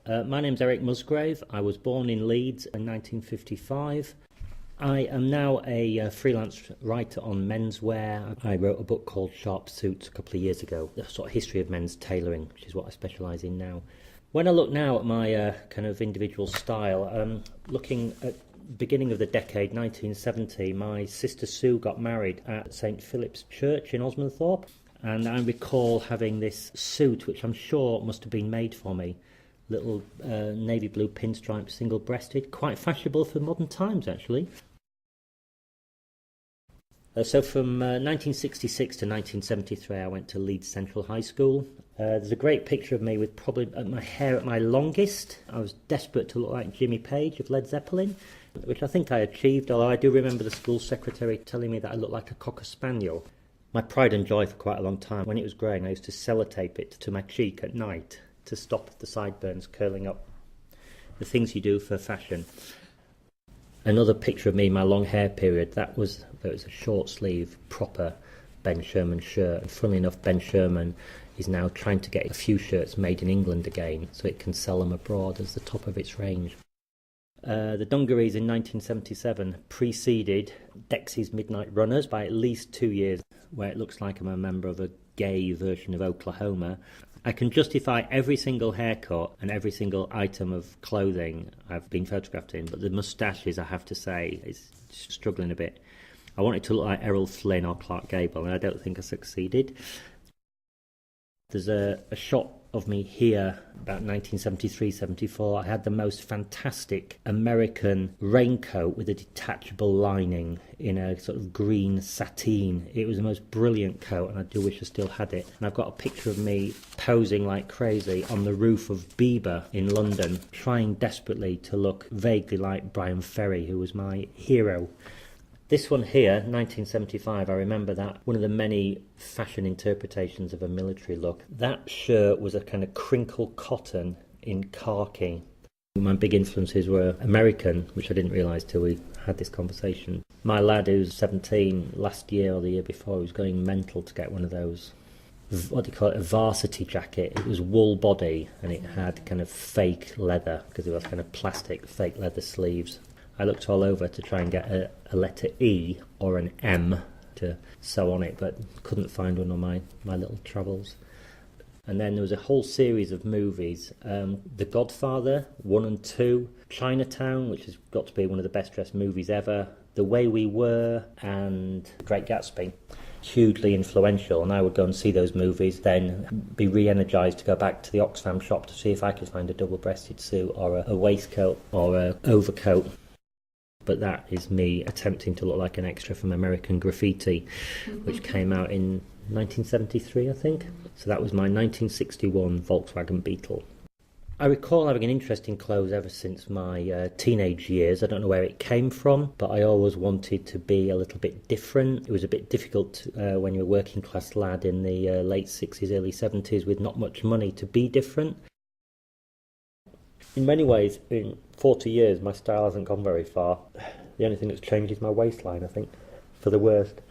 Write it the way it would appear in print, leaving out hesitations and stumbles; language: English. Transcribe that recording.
My name's Eric Musgrave. I was born in Leeds in 1955. I am now a freelance writer on menswear. I wrote a book called Sharp Suits a couple of years ago, the sort of history of men's tailoring, which is what I specialise in now. When I look now at my kind of individual style, looking at beginning of the decade, 1970, my sister Sue got married at St Philip's Church in Osmonthorpe, and I recall having this suit, which I'm sure must have been made for me, little navy blue pinstripe, single-breasted, quite fashionable for modern times, actually. So from 1966 to 1973, I went to Leeds Central High School. There's a great picture of me with probably my hair at my longest. I was desperate to look like Jimmy Page of Led Zeppelin, which I think I achieved, although I do remember the school secretary telling me that I looked like a cocker spaniel. My pride and joy for quite a long time. When it was growing, I used to sellotape it to my cheek at night to stop the sideburns curling up. The things you do for fashion. Another picture of me in my long hair period, there was a short sleeve, proper Ben Sherman shirt. And funnily enough, Ben Sherman is now trying to get a few shirts made in England again so it can sell them abroad as the top of its range. The dungarees in 1977 preceded Dexy's Midnight Runners by at least 2 years, where it looks like I'm a member of a gay version of Oklahoma. I can justify every single haircut and every single item of clothing I've been photographed in, but the moustaches, I have to say, is struggling a bit. I wanted to look like Errol Flynn or Clark Gable, and I don't think I succeeded. There's a shot of me here about 1973-74. I had the most fantastic American raincoat with a detachable lining in a sort of green sateen. It was the most brilliant coat, and I do wish I still had it. And I've got a picture of me posing like crazy on the roof of Bieber in London, trying desperately to look vaguely like Brian Ferry, who was my hero. This one here, 1975, I remember that, one of the many fashion interpretations of a military look. That shirt was a kind of crinkled cotton in khaki. My big influences were American, which I didn't realise till we had this conversation. My lad, who's 17, last year or the year before, was going mental to get one of those, what do you call it, a varsity jacket. It was wool body and it had kind of fake leather, because it was kind of plastic fake leather sleeves. I looked all over to try and get a letter E or an M to sew on it, but couldn't find one on my little travels. And then there was a whole series of movies. The Godfather, 1 and 2, Chinatown, which has got to be one of the best dressed movies ever, The Way We Were, and Great Gatsby. Hugely influential, and I would go and see those movies, then be re-energised to go back to the Oxfam shop to see if I could find a double-breasted suit or a waistcoat or a overcoat. But that is me attempting to look like an extra from American Graffiti, which came out in 1973, I think. So that was my 1961 Volkswagen Beetle. I recall having an interest in clothes ever since my teenage years. I don't know where it came from, but I always wanted to be a little bit different. It was a bit difficult when you're a working class lad in the late 60s, early 70s with not much money to be different. In many ways, in 40 years, my style hasn't gone very far. The only thing that's changed is my waistline, I think, for the worst.